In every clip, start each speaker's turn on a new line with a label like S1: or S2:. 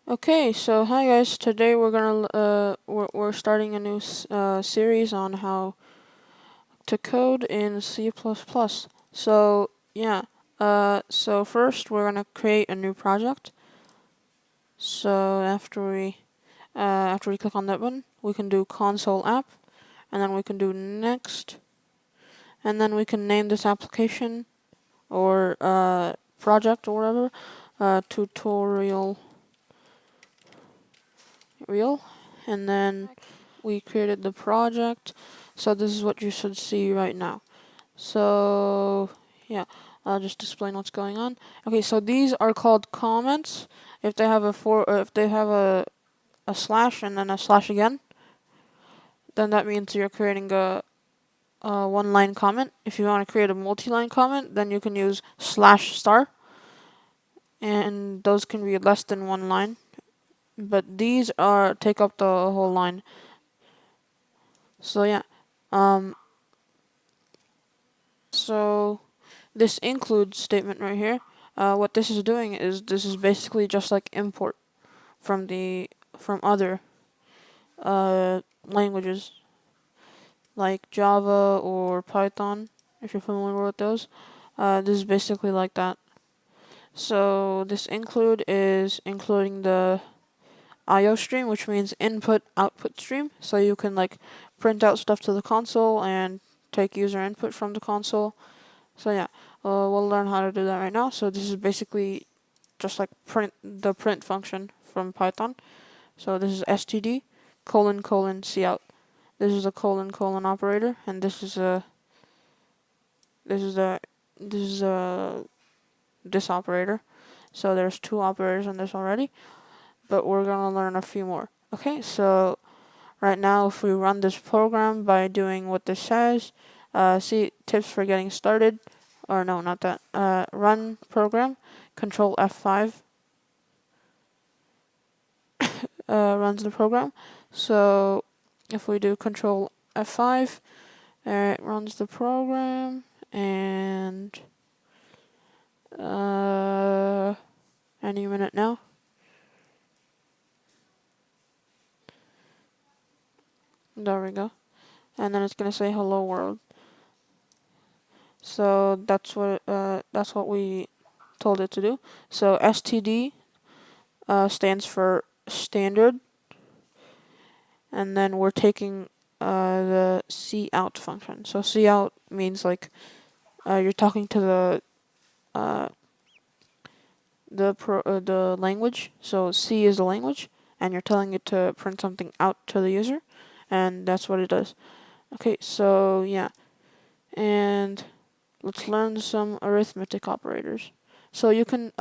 S1: Okay, so hi guys. Today we're starting a new series on how to code in C++. So yeah, so first we're gonna create a new project. So after we click on that button, we can do console app, and then we can do next, and then we can name this application or project or whatever, tutorial real, and then we created the project. So this is what you should see right now. So yeah, I'll just explain what's going on. Okay, so these are called comments. If they have if they have a slash and then a slash again, then that means you're creating a one-line comment. If you want to create a multi-line comment, then you can use slash star, and those can be less than one line. But these take up the whole line. So yeah, so this include statement right here. What this is doing is this is basically just like import from other languages like Java or Python, if you're familiar with those. This is basically like that. So this include is including the IO stream, which means input output stream. So you can like print out stuff to the console and take user input from the console. So yeah, we'll learn how to do that right now. So this is basically just like the print function from Python. So this is std : cout. This is a : operator, and this is this operator. So there's two operators in this already, but we're gonna learn a few more. Okay, so right now if we run this program by doing what this says, see tips for getting started, or no, not that. Run program, Control F5 runs the program. So if we do Control F5, it runs the program, and any minute now. There we go. And then it's gonna say hello world. So that's what we told it to do. So std stands for standard, and then we're taking the cout function. So cout means like you're talking to the language. So C is the language, and you're telling it to print something out to the user, and that's what it does. Okay, so yeah, and let's learn some arithmetic operators. So you can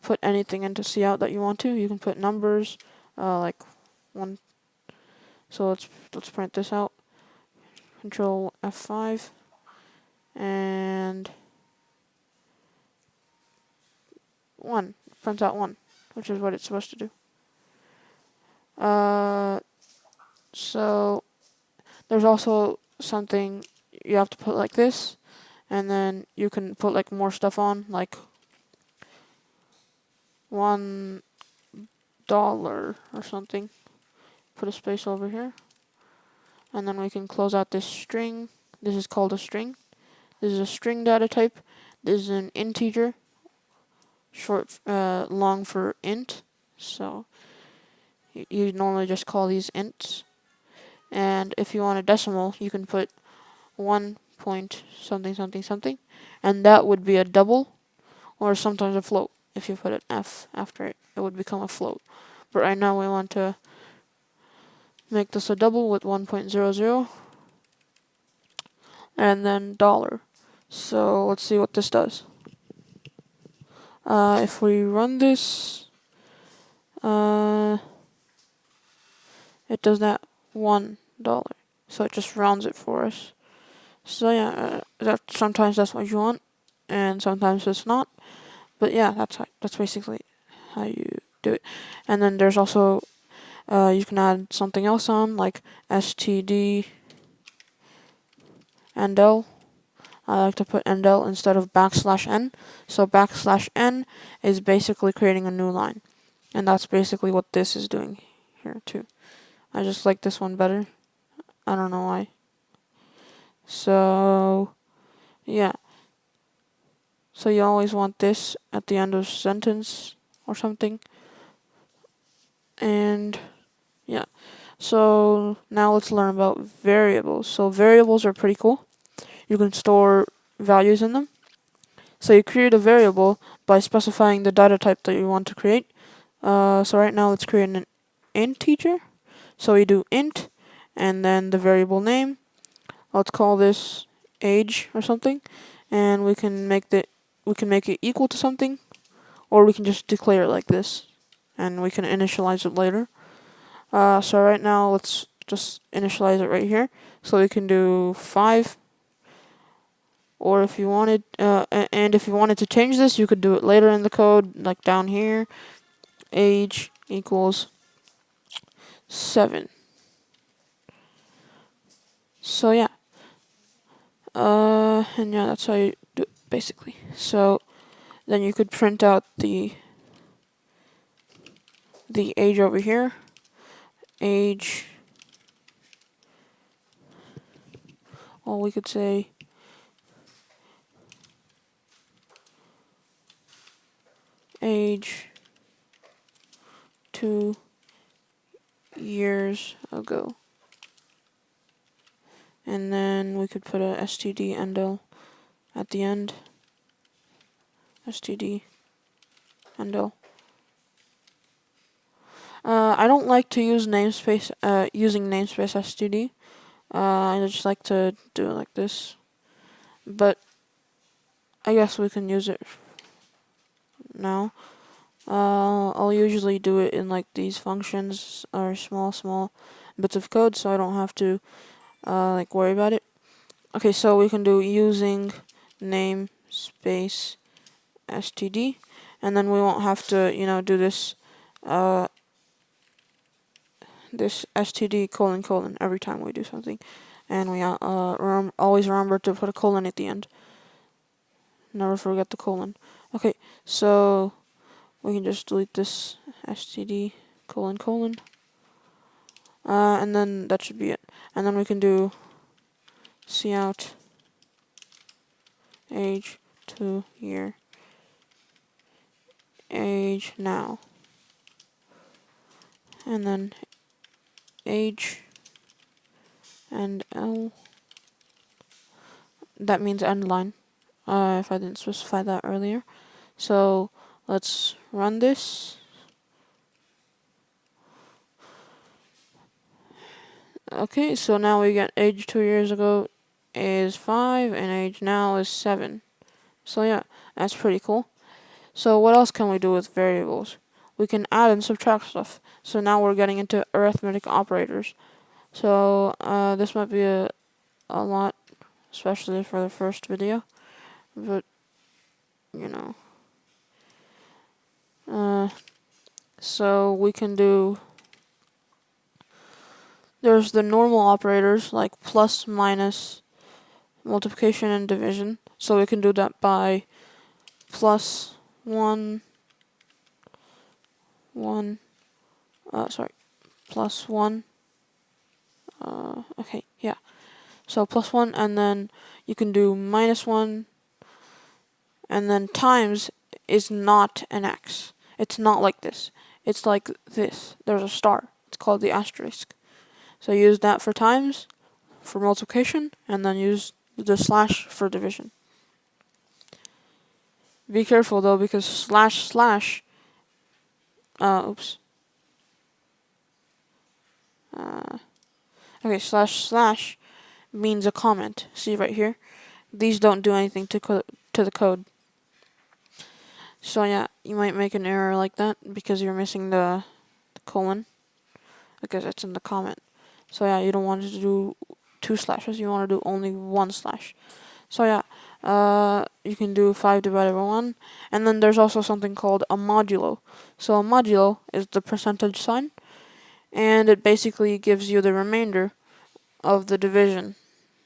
S1: put anything into cout that you want to. You can put numbers, like one. So let's print this out. Control F5, and 1. Print out 1, which is what it's supposed to do. So there's also something you have to put like this, and then you can put like more stuff on, like $1 or something. Put a space over here, and then we can close out this string. This is called a string. This is a string data type. This is an integer, long for int. So you normally just call these ints. And if you want a decimal, you can put 1 point something something something, and that would be a double, or sometimes a float. If you put an F after it, it would become a float. But right now we want to make this a double with 1.00, and then $. So let's see what this does. If we run this, it does that $1. So it just rounds it for us. So yeah, sometimes that's what you want, and sometimes it's not. But yeah, that's basically how you do it. And then there's also you can add something else on, like std endl. I like to put endl instead of \n. So \n is basically creating a new line. And that's basically what this is doing here too. I just like this one better. I don't know why. So, yeah. So you always want this at the end of a sentence or something. And yeah. So now let's learn about variables. So variables are pretty cool. You can store values in them. So you create a variable by specifying the data type that you want to create. So right now let's create an integer. So we do int and then the variable name. Let's call this age or something, and we can make it equal to something, or we can just declare it like this, and we can initialize it later. So right now let's just initialize it right here. So we can do 5, or if you wanted, and if you wanted to change this, you could do it later in the code, like down here. Age equals 7. So yeah. And yeah, that's how you do it, basically. So then you could print out the age over here. Age. Or we could say age 2 years ago. And then we could put a std endl at the end. Std endl. I don't like to use namespace, using namespace std. I just like to do it like this. But I guess we can use it now. I'll usually do it in like these functions or small bits of code, so I don't have to like worry about it. Okay, so we can do using namespace std, and then we won't have to, do this this std : every time we do something, and we always remember to put a colon at the end. Never forget the colon. Okay, so we can just delete this std : and then that should be it. And then we can do cout age 2 year age now, and then age and L. That means end line, if I didn't specify that earlier. So let's run this. Okay, so now we get age 2 years ago is 5 and age now is 7. So yeah, that's pretty cool. So what else can we do with variables? We can add and subtract stuff. So now we're getting into arithmetic operators. So this might be a lot, especially for the first video, but so we can do, there's the normal operators like plus, minus, multiplication, and division. So we can do that by plus 1, plus 1. Okay, yeah. So plus 1, and then you can do minus 1, and then times is not an x. It's not like this. It's like this. There's a star. It's called the asterisk. So use that for times, for multiplication, and then use the slash for division. Be careful though, because slash, okay, slash means a comment. See right here? These don't do anything to the code. So yeah, you might make an error like that because you're missing the colon, because it's in the comment. So yeah, you don't want to do 2 slashes, you want to do only 1 slash. So yeah, you can do 5 divided by 1, and then there's also something called a modulo. So a modulo is the percentage sign, and it basically gives you the remainder of the division.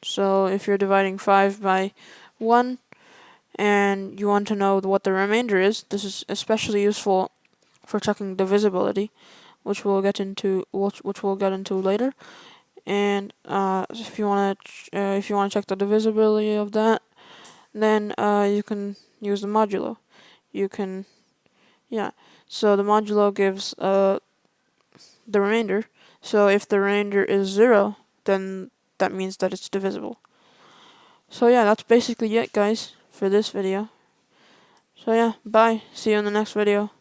S1: So if you're dividing 5 by 1, and you want to know what the remainder is, this is especially useful for checking divisibility, which we'll get into later. And if you want to check the divisibility of that, then you can use the modulo. You can, yeah. So the modulo gives the remainder. So if the remainder is 0, then that means that it's divisible. So yeah, that's basically it, guys, for this video. So yeah, bye. See you in the next video.